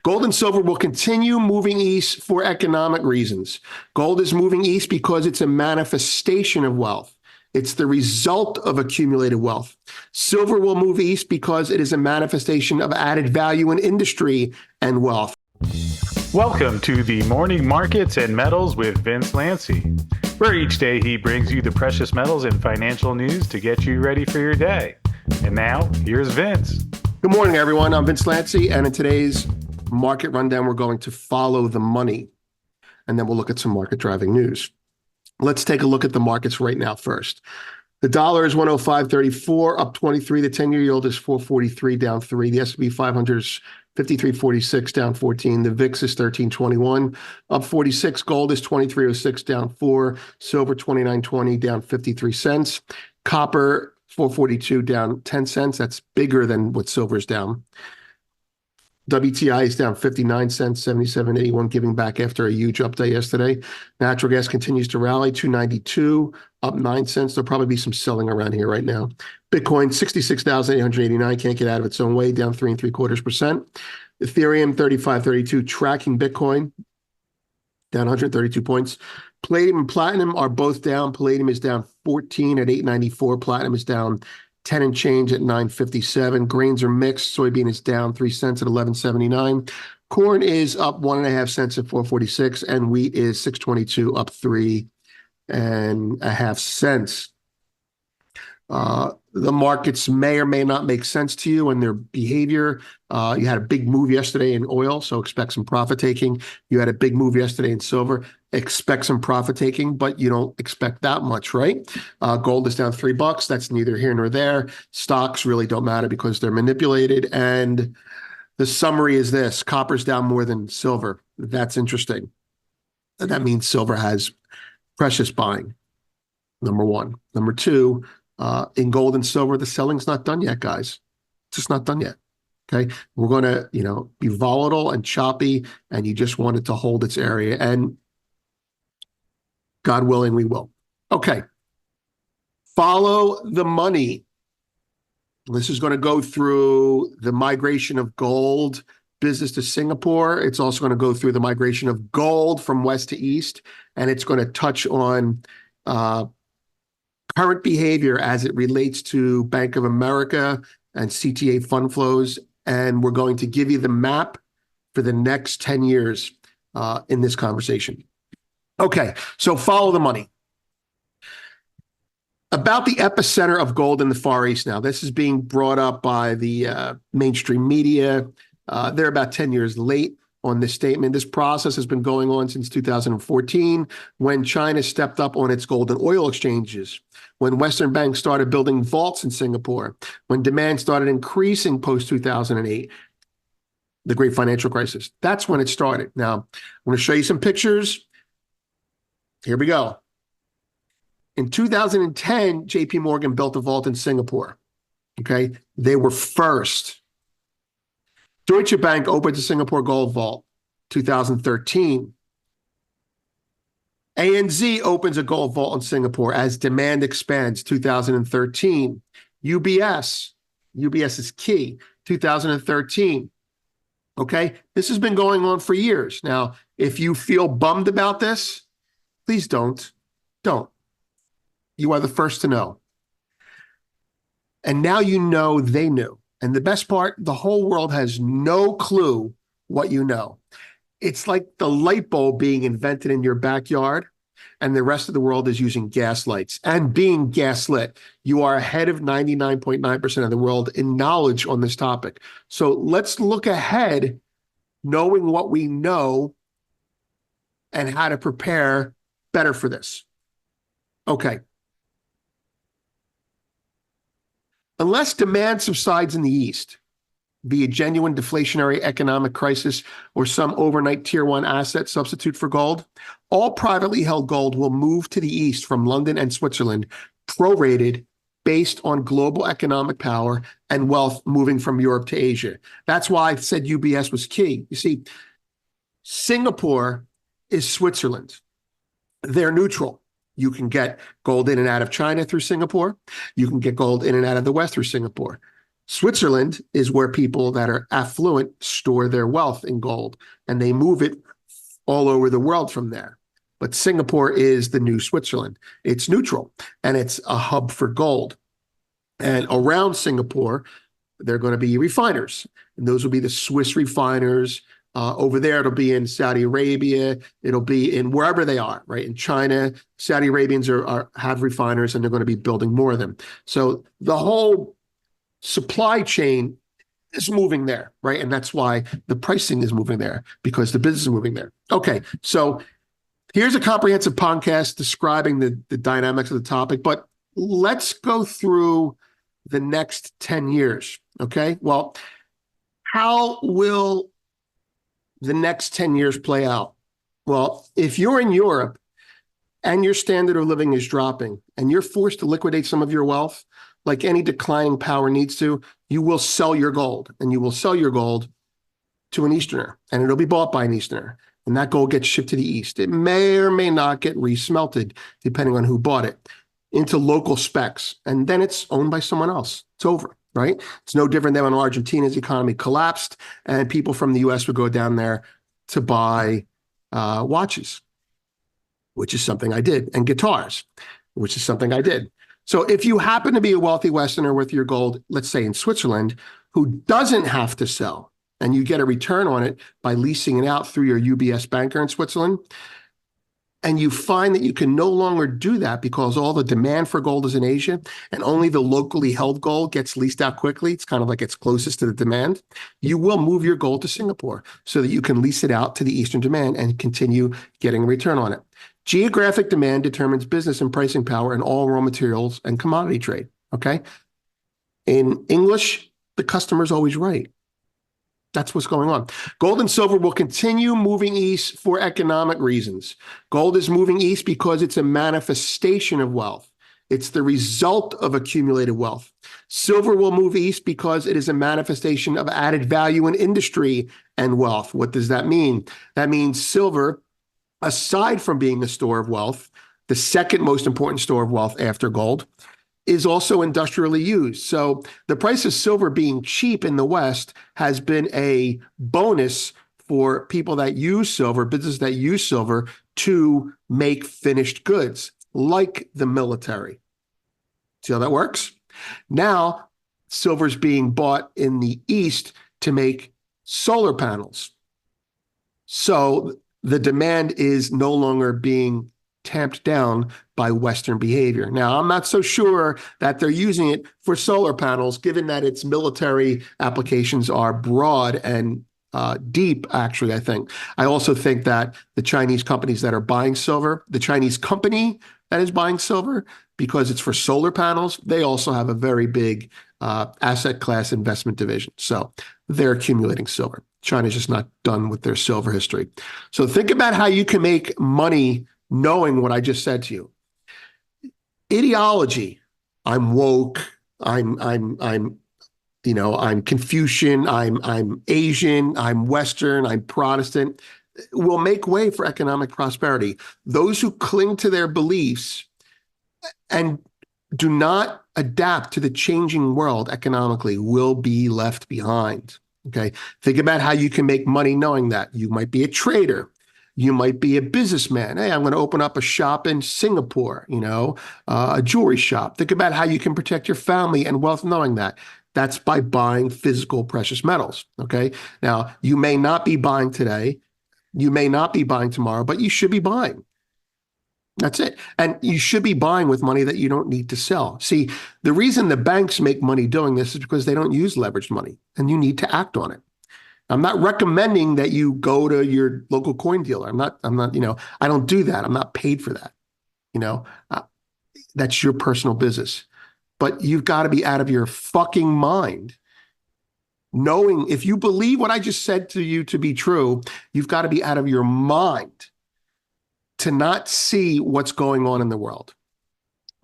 Gold and silver will continue moving east for economic reasons. Gold is moving east because it's a manifestation of wealth. It's the result of accumulated wealth. Silver will move east because it is a manifestation of added value in industry and wealth. Welcome to the Morning Markets and Metals with Vince Lanci, where each day he brings you the precious metals and financial news to get you ready for your day. And now, here's Vince. Good morning, everyone. I'm Vince Lanci, and in today's market rundown, we're going to follow the money, and then we'll look at some market driving news. Let's take a look at the markets right now first. The dollar is 105.34, up 23. The 10-year yield is 4.43, down 3. The S&P 500 is 53.46, down 14. The VIX is 13.21, up 46. Gold is 23.06, down 4. Silver 29.20, down 53 cents. Copper 4.42, down 10 cents. That's bigger than what silver is down. WTI is down 59 cents, 77.81, giving back after a huge up day yesterday. Natural gas continues to rally, 292, up 9 cents. There'll probably be some selling around here right now. Bitcoin, 66,889, can't get out of its own way, down 3.75%. Ethereum, 35.32, tracking Bitcoin, down 132 points. Palladium and platinum are both down. Palladium is down 14 at 894. Platinum is down 10 and change at 957. Grains are mixed. Soybean is down 3 cents at 1179. Corn is up 1.5 cents at 446, and wheat is 622, up 3.5 cents. The markets may or may not make sense to you and their behavior. You had a big move yesterday in oil, so expect some profit taking. You had a big move yesterday in silver. Expect some profit taking, but you don't expect that much, right? Gold is down $3. That's neither here nor there. Stocks really don't matter because they're manipulated. And the summary is this: copper's down more than silver. That's interesting. And that means silver has precious buying, number one. Number two, in gold and silver, the selling's not done yet, guys. It's just not done yet. Okay. We're going to, be volatile and choppy, and you just want it to hold its area. And God willing, we will. Okay. Follow the money. This is going to go through the migration of gold business to Singapore. It's also going to go through the migration of gold from west to east, and it's going to touch on current behavior as it relates to Bank of America and CTA fund flows. And we're going to give you the map for the next 10 years in this conversation. Okay, so follow the money. About the epicenter of gold in the Far East now. This is being brought up by the mainstream media. They're about 10 years late on this statement. This process has been going on since 2014, when China stepped up on its gold and oil exchanges, when Western banks started building vaults in Singapore, when demand started increasing post-2008, the great financial crisis. That's when it started. Now, I'm going to show you some pictures. Here we go. In 2010, JP Morgan built a vault in Singapore. Okay, they were first. Deutsche Bank opened a Singapore Gold Vault, 2013. ANZ opens a gold vault in Singapore as demand expands, 2013. UBS is key, 2013. Okay, this has been going on for years. Now, if you feel bummed about this, please don't. Don't. You are the first to know. And now you know they knew. And the best part, the whole world has no clue what you know. It's like the light bulb being invented in your backyard, and the rest of the world is using gas lights and being gaslit. You are ahead of 99.9% of the world in knowledge on this topic. So let's look ahead, knowing what we know and how to prepare better for this. Okay. Unless demand subsides in the East, be a genuine deflationary economic crisis or some overnight tier one asset substitute for gold, all privately held gold will move to the East from London and Switzerland, prorated based on global economic power and wealth moving from Europe to Asia. That's why I said UBS was key. You see, Singapore is Switzerland. They're neutral. You can get gold in and out of China through Singapore. You can get gold in and out of the West through Singapore. Switzerland is where people that are affluent store their wealth in gold, and they move it all over the world from there. But Singapore is the new Switzerland. It's neutral, and it's a hub for gold. And around Singapore, they're going to be refiners, and those will be the Swiss refiners. Over there, it'll be in Saudi Arabia. It'll be in wherever they are, right? In China, Saudi Arabians have refiners, and they're going to be building more of them. So the whole supply chain is moving there, right? And that's why the pricing is moving there, because the business is moving there. Okay, so here's a comprehensive podcast describing the dynamics of the topic, but let's go through the next 10 years, okay? Well, how will the next 10 years play out? Well, if you're in Europe and your standard of living is dropping and you're forced to liquidate some of your wealth, like any declining power needs to, you will sell your gold, and you will sell your gold to an Easterner, and it'll be bought by an Easterner, and that gold gets shipped to the East. It may or may not get resmelted, depending on who bought it, into local specs, and then it's owned by someone else. It's over, right? It's no different than when Argentina's economy collapsed, and people from the U.S. would go down there to buy watches, which is something I did, and guitars, which is something I did. So if you happen to be a wealthy Westerner with your gold, let's say in Switzerland, who doesn't have to sell, and you get a return on it by leasing it out through your UBS banker in Switzerland, and you find that you can no longer do that because all the demand for gold is in Asia, and only the locally held gold gets leased out quickly, it's kind of like it's closest to the demand, you will move your gold to Singapore so that you can lease it out to the Eastern demand and continue getting a return on it. Geographic demand determines business and pricing power in all raw materials and commodity trade, okay? In English, the customer's always right. That's what's going on. Gold and silver will continue moving east for economic reasons. Gold is moving east because it's a manifestation of wealth. It's the result of accumulated wealth. Silver will move east because it is a manifestation of added value in industry and wealth. What does that mean? That means silver, aside from being a store of wealth, the second most important store of wealth after gold, is also industrially used. So the price of silver being cheap in the West has been a bonus for people that use silver, businesses that use silver to make finished goods, like the military. See how that works? Now, silver's being bought in the East to make solar panels. So the demand is no longer being tamped down by Western behavior. Now, I'm not so sure that they're using it for solar panels, given that its military applications are broad and deep, actually, I think. I also think that the Chinese companies that are buying silver, the Chinese company that is buying silver, because it's for solar panels, they also have a very big asset class investment division. So they're accumulating silver. China's just not done with their silver history. So think about how you can make money knowing what I just said to you. Ideology, I'm woke, I'm Confucian, I'm Asian, I'm Western, I'm Protestant, will make way for economic prosperity. Those who cling to their beliefs and do not adapt to the changing world economically will be left behind. Okay, think about how you can make money knowing that. You might be a trader. You might be a businessman. Hey, I'm going to open up a shop in Singapore, a jewelry shop. Think about how you can protect your family and wealth knowing that. That's by buying physical precious metals, okay? Now, you may not be buying today. You may not be buying tomorrow, but you should be buying. That's it. And you should be buying with money that you don't need to sell. See, the reason the banks make money doing this is because they don't use leveraged money, and you need to act on it. I'm not recommending that you go to your local coin dealer. I'm not, I don't do that. I'm not paid for that. That's your personal business. But you've got to be out of your fucking mind. Knowing if you believe what I just said to you to be true, you've got to be out of your mind to not see what's going on in the world.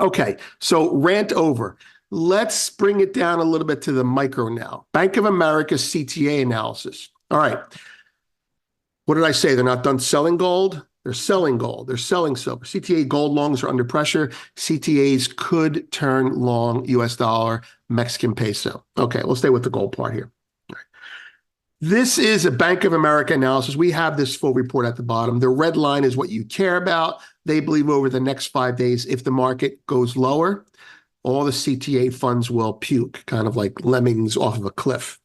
Okay, so rant over. Let's bring it down a little bit to the micro now. Bank of America CTA analysis. All right. What did I say? They're not done selling gold. They're selling gold. They're selling silver. CTA gold longs are under pressure. CTAs could turn long US dollar, Mexican peso. Okay, we'll stay with the gold part here. This is a Bank of America analysis. We have this full report at the bottom. The red line is what you care about. They believe over the next 5 days, if the market goes lower, all the CTA funds will puke, kind of like lemmings off of a cliff.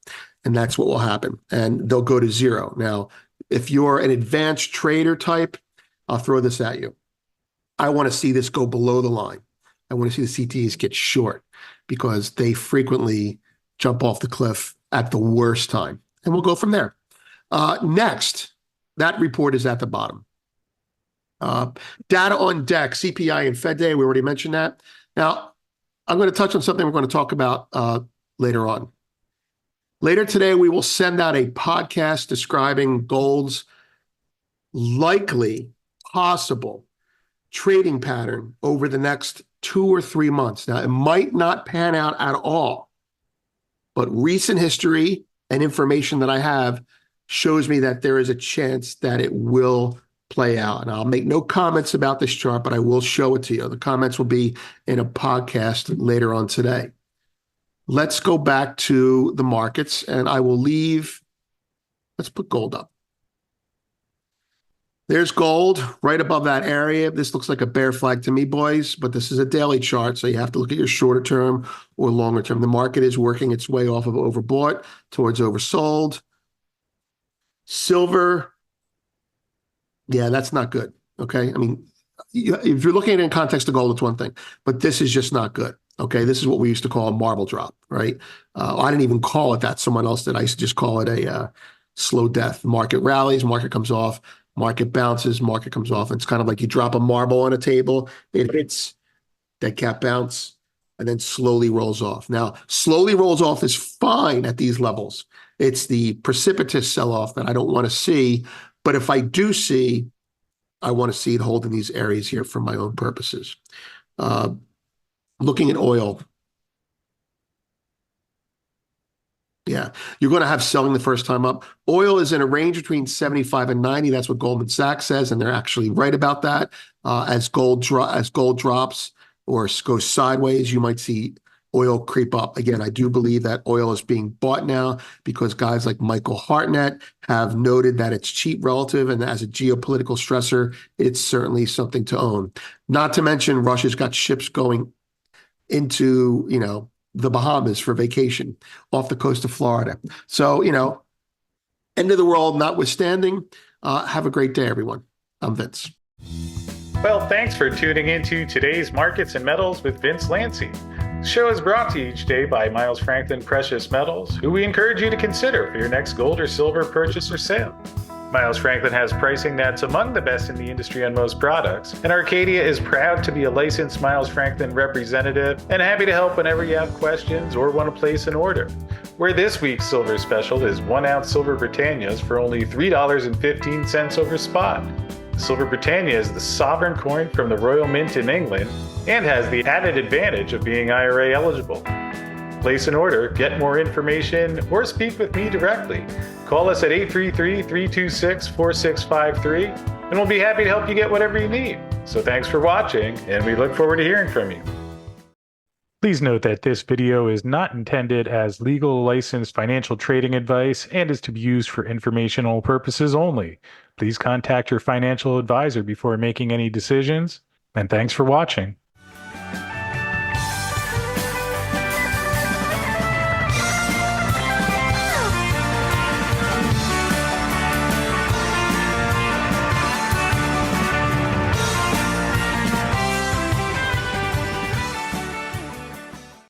And that's what will happen. And they'll go to zero. Now, if you're an advanced trader type, I'll throw this at you. I want to see this go below the line. I want to see the CTAs get short because they frequently jump off the cliff at the worst time. And we'll go from there. Next, that report is at the bottom. Data on deck, CPI and Fed Day, we already mentioned that. Now, I'm going to touch on something we're going to talk about later on. Later today, we will send out a podcast describing gold's likely possible trading pattern over the next 2 or 3 months. Now, it might not pan out at all, but recent history and information that I have shows me that there is a chance that it will play out. And I'll make no comments about this chart, but I will show it to you. The comments will be in a podcast later on today. Let's go back to the markets, and I will leave. Let's put gold up. There's gold right above that area. This looks like a bear flag to me, boys, but this is a daily chart, so you have to look at your shorter term or longer term. The market is working its way off of overbought towards oversold. Silver, yeah, that's not good, okay? I mean, if you're looking at it in context of gold, it's one thing, but this is just not good, okay? This is what we used to call a marble drop, right? I didn't even call it that. Someone else did. I used to just call it a slow death. Market rallies, market comes off. Market bounces, market comes off. It's kind of like you drop a marble on a table, it hits, dead cat bounce, and then slowly rolls off. Now, slowly rolls off is fine at these levels. It's the precipitous sell-off that I don't want to see. But if I do see, I want to see it hold in these areas here for my own purposes. Looking at oil. Yeah, you're going to have selling the first time up. Oil is in a range between 75 and 90. That's what Goldman Sachs says, and they're actually right about that. As gold drops or goes sideways, you might see oil creep up. Again, I do believe that oil is being bought now because guys like Michael Hartnett have noted that it's cheap relative, and as a geopolitical stressor, it's certainly something to own. Not to mention Russia's got ships going into, the Bahamas for vacation off the coast of Florida. So, end of the world notwithstanding, have a great day, everyone. I'm Vince. Well, thanks for tuning into today's Markets and Metals with Vince Lanci. The show is brought to you each day by Miles Franklin Precious Metals, who we encourage you to consider for your next gold or silver purchase or sale. Miles Franklin has pricing that's among the best in the industry on most products, and Arcadia is proud to be a licensed Miles Franklin representative and happy to help whenever you have questions or want to place an order. Where this week's silver special is 1 ounce silver Britannias for only $3.15 over spot. Silver Britannia is the sovereign coin from the Royal Mint in England and has the added advantage of being IRA eligible. Place an order, get more information, or speak with me directly. Call us at 833-326-4653, and we'll be happy to help you get whatever you need. So thanks for watching, and we look forward to hearing from you. Please note that this video is not intended as legal licensed financial trading advice and is to be used for informational purposes only. Please contact your financial advisor before making any decisions, and thanks for watching.